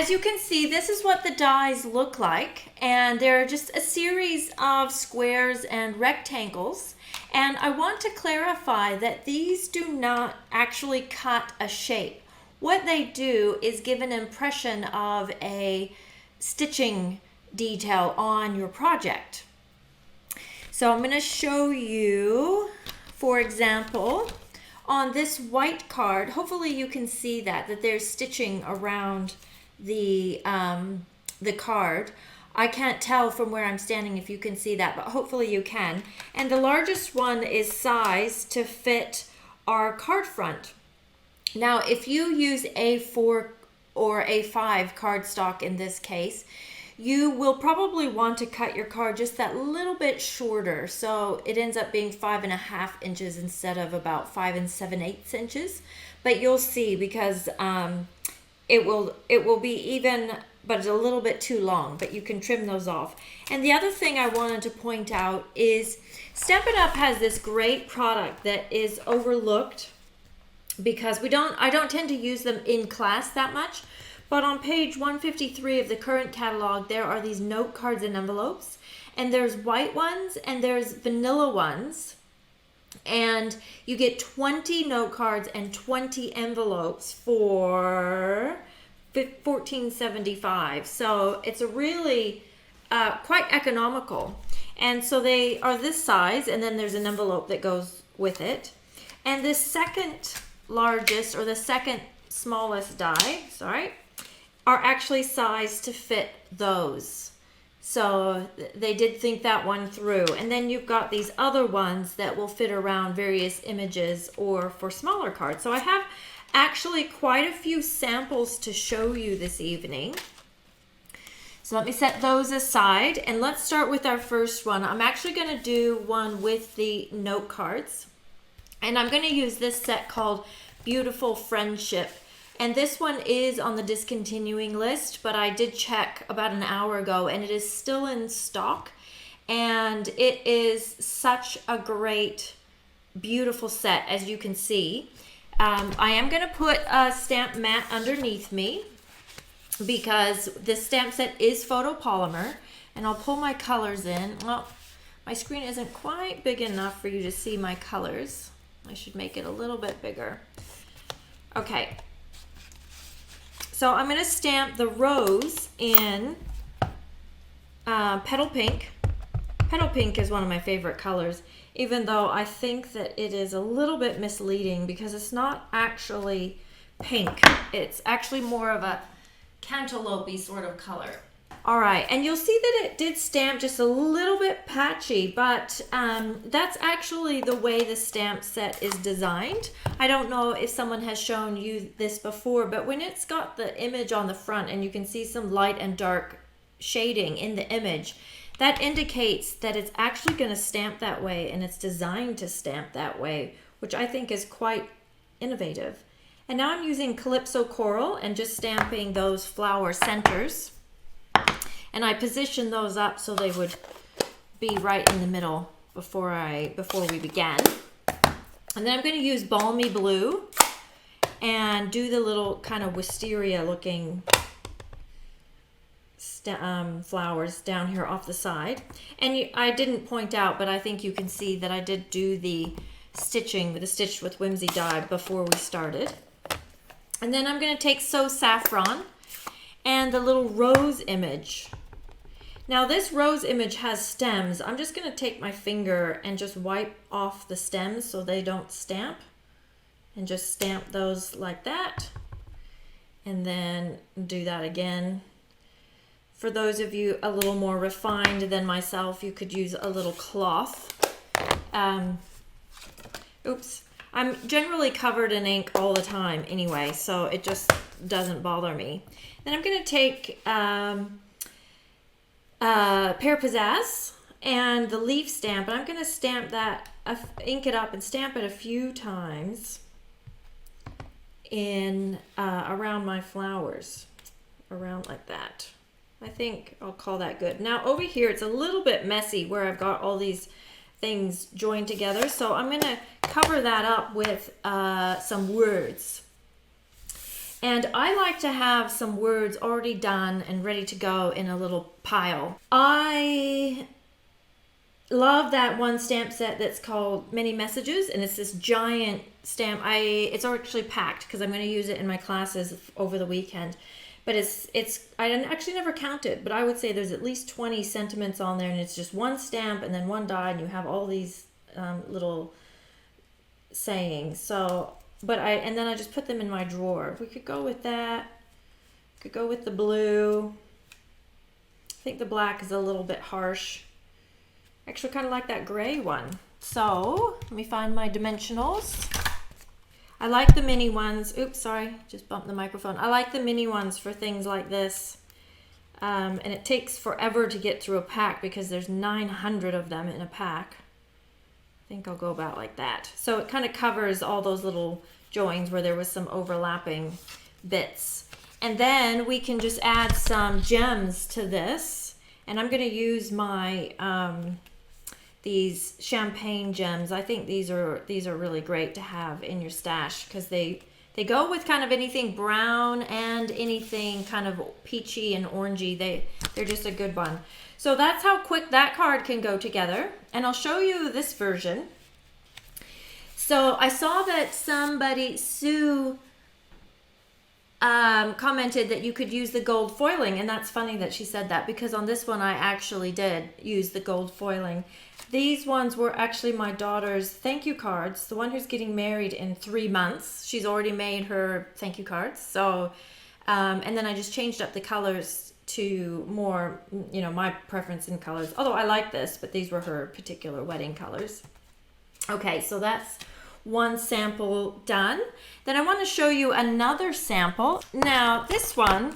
as you can see, this is what the dies look like, and they're just a series of squares and rectangles. And I want to clarify that these do not actually cut a shape. What they do is give an impression of a stitching detail on your project. So I'm going to show you, for example, on this white card, hopefully you can see that there's stitching around the card. I can't tell from where I'm standing if you can see that, but hopefully you can. And the largest one is sized to fit our card front. Now, if you use A4 or A5 cardstock in this case, you will probably want to cut your card just that little bit shorter. So it ends up being 5.5 inches instead of about 5 7/8 inches. But you'll see, because it will be even, but it's a little bit too long, but you can trim those off. And the other thing I wanted to point out is Stampin' Up! Has this great product that is overlooked because I don't tend to use them in class that much. But on page 153 of the current catalog, there are these note cards and envelopes, and there's white ones and there's vanilla ones. And you get 20 note cards and 20 envelopes for $14.75. So it's a really quite economical. And so they are this size, and then there's an envelope that goes with it. And the second largest, or the second smallest die, are actually sized to fit those. So they did think that one through. And then you've got these other ones that will fit around various images or for smaller cards. So I have actually quite a few samples to show you this evening. So let me set those aside, and let's start with our first one. I'm actually going to do one with the note cards, and I'm going to use this set called Beautiful Friendship. And this one is on the discontinuing list, but I did check about an hour ago and it is still in stock. And it is such a great, beautiful set, as you can see. I am going to put a stamp mat underneath me because this stamp set is photopolymer. And I'll pull my colors in. Well, my screen isn't quite big enough for you to see my colors. I should make it a little bit bigger. Okay. So I'm going to stamp the rose in Petal Pink. Petal Pink is one of my favorite colors, even though I think that it is a little bit misleading because it's not actually pink. It's actually more of a cantaloupe-y sort of color. All right, and you'll see that it did stamp just a little bit patchy, but that's actually the way the stamp set is designed. I don't know if someone has shown you this before, but when it's got the image on the front and you can see some light and dark shading in the image, that indicates that it's actually going to stamp that way, and it's designed to stamp that way, which I think is quite innovative. And now I'm using Calypso Coral and just stamping those flower centers. And I positioned those up so they would be right in the middle before we began. And then I'm going to use Balmy Blue and do the little kind of wisteria looking flowers down here off the side. And I didn't point out, but I think you can see that I did do the stitching with the Stitch with Whimsy die before we started. And then I'm going to take So Saffron and the little rose image. Now this rose image has stems. I'm just going to take my finger and just wipe off the stems so they don't stamp. And just stamp those like that. And then do that again. For those of you a little more refined than myself, you could use a little cloth. Oops. I'm generally covered in ink all the time anyway, so it just doesn't bother me. Then I'm going to take Pear Pizzazz and the leaf stamp, and I'm going to stamp that, ink it up and stamp it a few times in around my flowers, around like that. I think I'll call that good. Now over here it's a little bit messy where I've got all these things joined together, so I'm going to cover that up with some words. And I like to have some words already done and ready to go in a little pile. I love that one stamp set that's called Many Messages, and it's this giant stamp. It's actually packed because I'm going to use it in my classes over the weekend. But I actually never counted, but I would say there's at least 20 sentiments on there, and it's just one stamp and then one die, and you have all these little sayings. So, and then I just put them in my drawer. We could go with that. Could go with the blue. I think the black is a little bit harsh. Actually, kind of like that gray one. So let me find my dimensionals. I like the mini ones. Oops, sorry, just bumped the microphone. I like the mini ones for things like this. And it takes forever to get through a pack because there's 900 of them in a pack. I think I'll go about like that. So it kind of covers all those little joins where there was some overlapping bits. And then we can just add some gems to this. And I'm going to use my these champagne gems. I think these are really great to have in your stash because they go with kind of anything brown and anything kind of peachy and orangey. They're just a good one. So that's how quick that card can go together. And I'll show you this version. So I saw that Sue commented that you could use the gold foiling, and that's funny that she said that because on this one I actually did use the gold foiling. These ones were actually my daughter's thank you cards, the one who's getting married in 3 months. She's already made her thank you cards. So, and then I just changed up the colors to more, my preference in colors. Although I like this, but these were her particular wedding colors. Okay, so that's one sample done. Then I want to show you another sample. Now this one,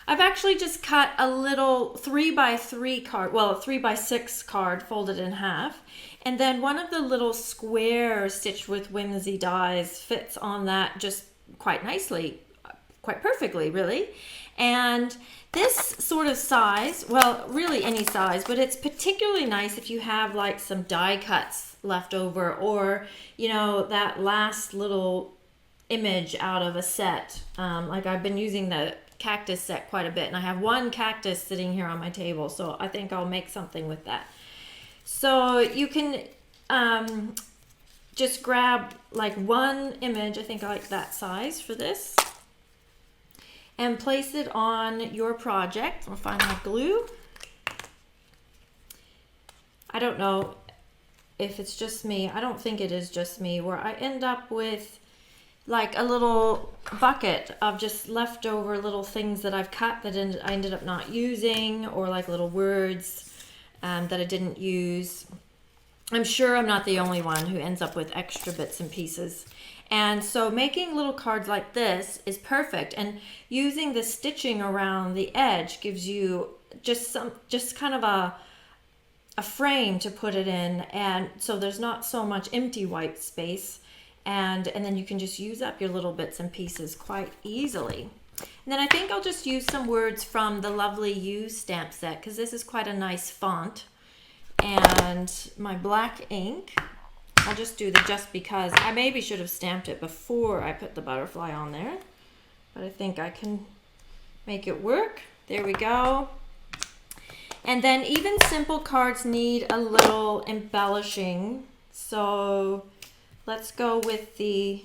I've actually just cut a little 3x3 card, well, a 3x6 card folded in half. And then one of the little squares stitched with Whimsy dies fits on that just quite nicely, quite perfectly, really. And this sort of size, well, really any size, but it's particularly nice if you have like some die cuts left over or, that last little image out of a set. Like I've been using the cactus set quite a bit, and I have one cactus sitting here on my table, so I think I'll make something with that. So you can just grab like one image, I think I like that size for this, and place it on your project. I'll find my glue. I don't know if it's just me. I don't think it is just me, where I end up with like a little bucket of just leftover little things that I've cut that I ended up not using, or like little words that I didn't use. I'm sure I'm not the only one who ends up with extra bits and pieces. And so making little cards like this is perfect, and using the stitching around the edge gives you just kind of a frame to put it in, and so there's not so much empty white space. And then you can just use up your little bits and pieces quite easily. And then I think I'll just use some words from the lovely You stamp set, because this is quite a nice font. And my black ink, I'll just do the just because. I maybe should have stamped it before I put the butterfly on there, but I think I can make it work. There we go. And then even simple cards need a little embellishing. So let's go with the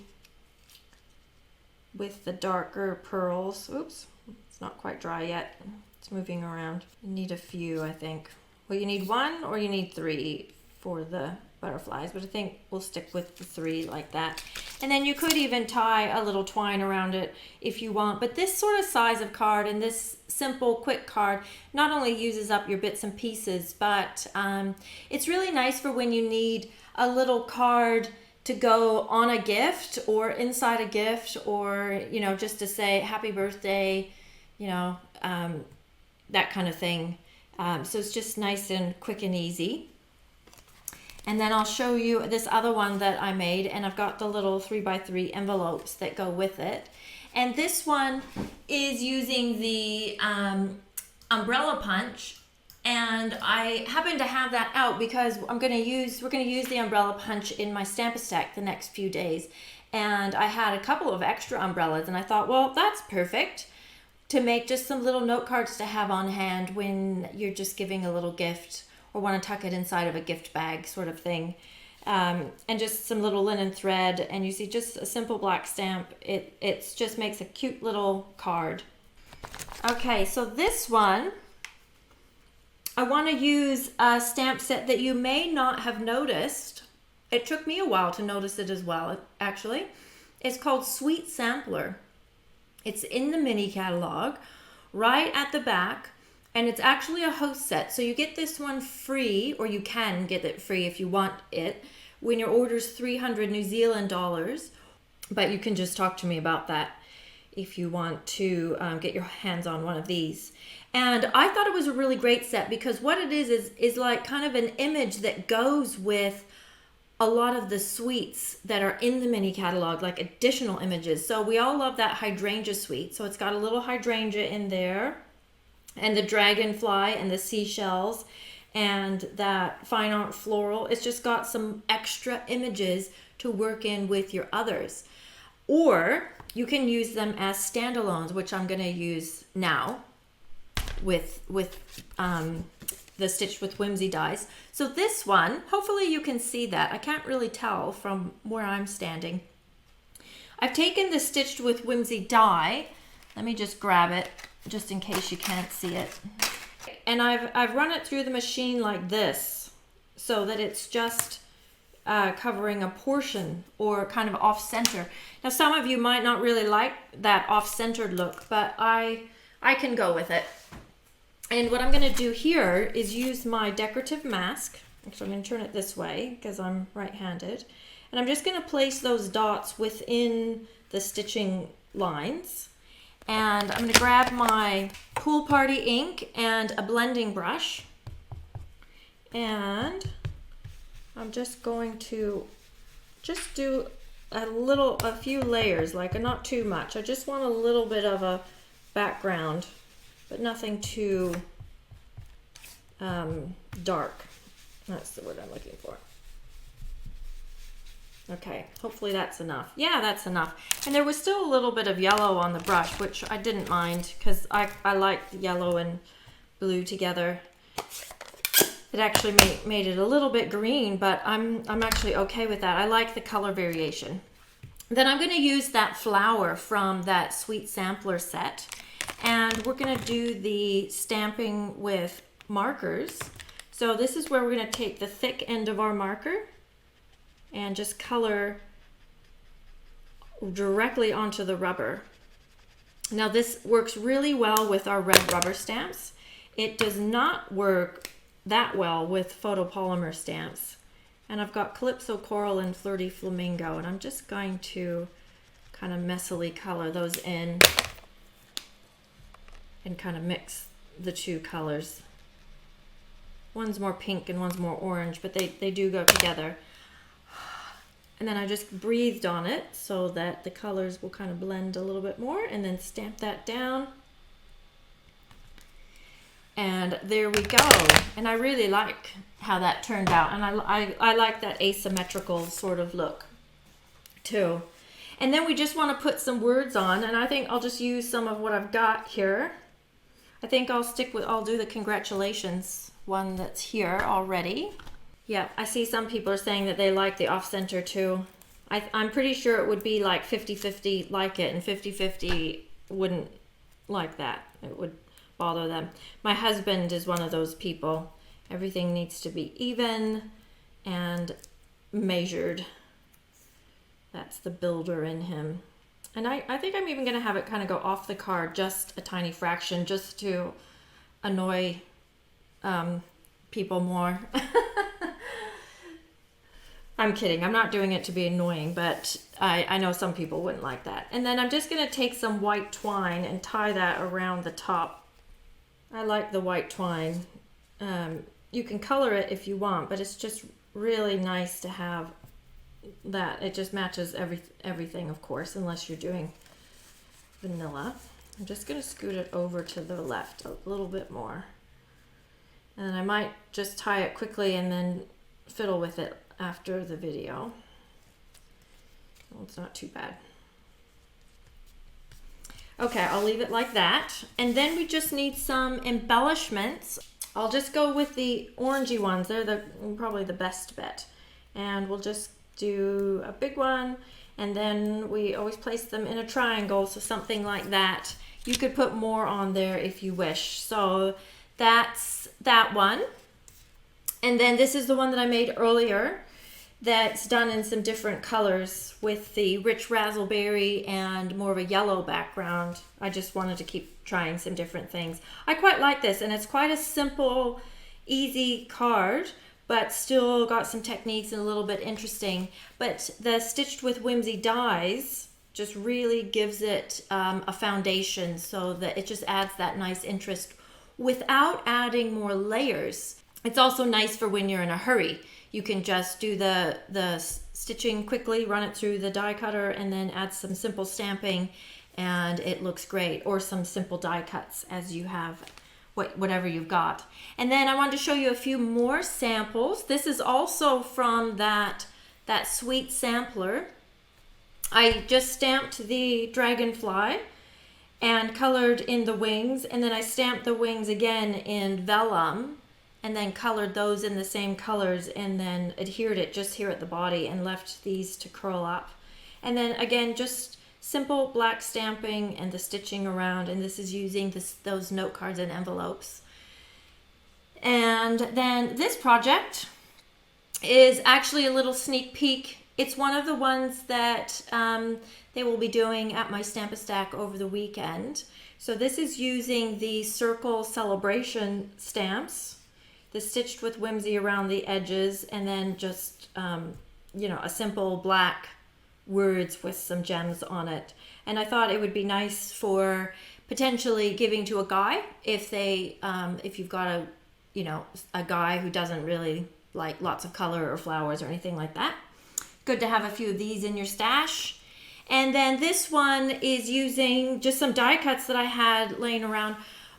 darker pearls. Oops, it's not quite dry yet. It's moving around. You need a few, I think. Well, you need one or you need three for the butterflies, but I think we'll stick with the 3 like that. And then you could even tie a little twine around it if you want. But this sort of size of card and this simple, quick card not only uses up your bits and pieces, but it's really nice for when you need a little card to go on a gift or inside a gift, or, just to say happy birthday, that kind of thing. So it's just nice and quick and easy. And then I'll show you this other one that I made, and I've got the little 3x3 envelopes that go with it. And this one is using the umbrella punch, and I happen to have that out because we're going to use the umbrella punch in my Stamp-A-Stack the next few days. And I had a couple of extra umbrellas, and I thought, well, that's perfect to make just some little note cards to have on hand when you're just giving a little gift or want to tuck it inside of a gift bag sort of thing. And just some little linen thread, and you see just a simple black stamp. It just makes a cute little card. Okay, so this one, I want to use a stamp set that you may not have noticed. It took me a while to notice it as well, actually. It's called Sweet Sampler. It's in the mini catalog, right at the back, and it's actually a host set. So you get this one free, or you can get it free if you want it, when your order's 300 New Zealand dollars. But you can just talk to me about that if you want to get your hands on one of these. And I thought it was a really great set because what it is like kind of an image that goes with a lot of the sweets that are in the mini catalog, like additional images. So we all love that hydrangea sweet. So it's got a little hydrangea in there, and the dragonfly and the seashells and that fine art floral. It's just got some extra images to work in with your others. Or you can use them as standalones, which I'm going to use now with the Stitched with Whimsy dies. So this one, hopefully you can see that. I can't really tell from where I'm standing. I've taken the Stitched with Whimsy die. Let me just grab it just in case you can't see it. And I've run it through the machine like this so that it's just covering a portion or kind of off-center. Now some of you might not really like that off-centered look, but I can go with it. And what I'm going to do here is use my decorative mask. Actually, I'm going to turn it this way because I'm right-handed. And I'm just going to place those dots within the stitching lines. And I'm going to grab my Pool Party ink and a blending brush. And I'm just going to just do a few layers, like not too much. I just want a little bit of a background, but nothing too dark. That's the word I'm looking for. Okay, hopefully that's enough. Yeah, that's enough. And there was still a little bit of yellow on the brush, which I didn't mind because I like the yellow and blue together. It actually made it a little bit green, but I'm actually okay with that. I like the color variation. Then I'm going to use that flower from that Sweet Sampler set. And we're going to do the stamping with markers. So this is where we're going to take the thick end of our marker and just color directly onto the rubber. Now this works really well with our red rubber stamps. It does not work that well with photopolymer stamps. And I've got Calypso Coral and Flirty Flamingo, and I'm just going to kind of messily color those in and kind of mix the two colors. One's more pink and one's more orange, but they do go together. And then I just breathed on it so that the colors will kind of blend a little bit more, and then stamp that down. And there we go. And I really like how that turned out. And I like that asymmetrical sort of look too. And then we just want to put some words on, and I think I'll just use some of what I've got here. I think I'll do the congratulations one that's here already. Yeah, I see some people are saying that they like the off-center too. I'm pretty sure it would be like 50-50 like it, and 50-50 wouldn't like that. It would bother them. My husband is one of those people. Everything needs to be even and measured. That's the builder in him. And I think I'm even going to have it kind of go off the card just a tiny fraction, just to annoy people more. I'm kidding. I'm not doing it to be annoying, but I know some people wouldn't like that. And then I'm just going to take some white twine and tie that around the top. I like the white twine. You can color it if you want, but it's just really nice to have that. It just matches everything, of course, unless you're doing vanilla. I'm just going to scoot it over to the left a little bit more. And I might just tie it quickly and then fiddle with it after the video. Well, it's not too bad. Okay, I'll leave it like that. And then we just need some embellishments. I'll just go with the orangey ones. They're probably the best bet. And we'll just do a big one. And then we always place them in a triangle, so something like that. You could put more on there if you wish. So that's that one. And then this is the one that I made earlier that's done in some different colors with the rich raspberry and more of a yellow background. I just wanted to keep trying some different things. I quite like this, and it's quite a simple, easy card, but still got some techniques and a little bit interesting. But the Stitched with Whimsy dies just really gives it a foundation, so that it just adds that nice interest without adding more layers. It's also nice for when you're in a hurry. You can just do the stitching quickly, run it through the die cutter, and then add some simple stamping, and it looks great. Or some simple die cuts as you have whatever you've got. And then I wanted to show you a few more samples. This is also from that sweet sampler. I just stamped the dragonfly and colored in the wings, and then I stamped the wings again in vellum, and then colored those in the same colors, and then adhered it just here at the body and left these to curl up. And then again, just simple black stamping and the stitching around, and this is using those note cards and envelopes. And then this project is actually a little sneak peek. It's one of the ones that they will be doing at my Stamp-A-Stack over the weekend. So this is using the Circle Celebration stamps, the Stitched with Whimsy around the edges, and then just, a simple black words with some gems on it. And I thought it would be nice for potentially giving to a guy if you've got a guy who doesn't really like lots of color or flowers or anything like that. Good to have a few of these in your stash. And then this one is using just some die cuts that I had laying around.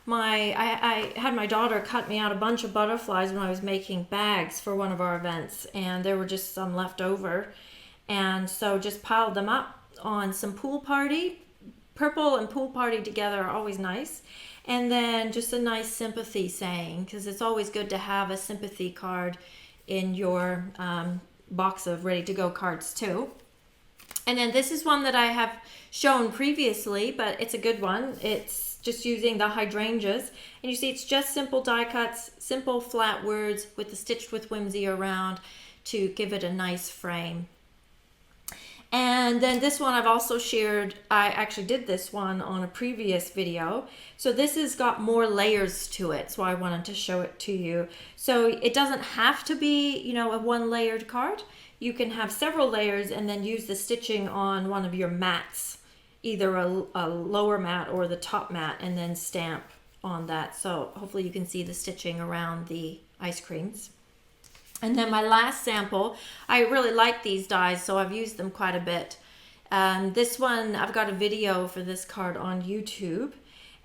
I had my daughter cut me out a bunch of butterflies when I was making bags for one of our events, and there were just some left over. And so just piled them up on some Pool Party. Purple and Pool Party together are always nice. And then just a nice sympathy saying, because it's always good to have a sympathy card in your box of ready-to-go cards too. And then this is one that I have shown previously, but it's a good one. It's just using the hydrangeas, and you see it's just simple die cuts, simple flat words with the Stitched with Whimsy around to give it a nice frame. And then this one I've also shared. I actually did this one on a previous video, so this has got more layers to it, so I wanted to show it to you. So it doesn't have to be a one layered card. You can have several layers and then use the stitching on one of your mats, either a lower mat or the top mat, and then stamp on that. So hopefully you can see the stitching around the ice creams. And then my last sample, I really like these dies, so I've used them quite a bit. This one, I've got a video for this card on YouTube,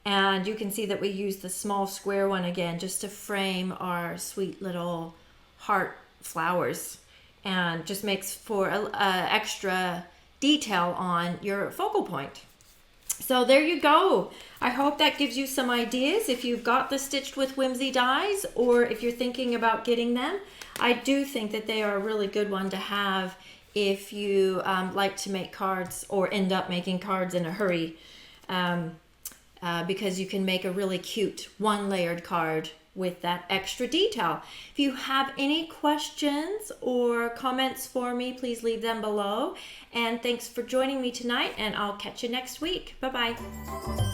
and you can see that we use the small square one again just to frame our sweet little heart flowers, and just makes for a extra detail on your focal point. So there you go. I hope that gives you some ideas if you've got the Stitched with Whimsy dies, or if you're thinking about getting them. I do think that they are a really good one to have if you like to make cards or end up making cards in a hurry, because you can make a really cute one-layered card with that extra detail. If you have any questions or comments for me, please leave them below. And thanks for joining me tonight, and I'll catch you next week. Bye-bye.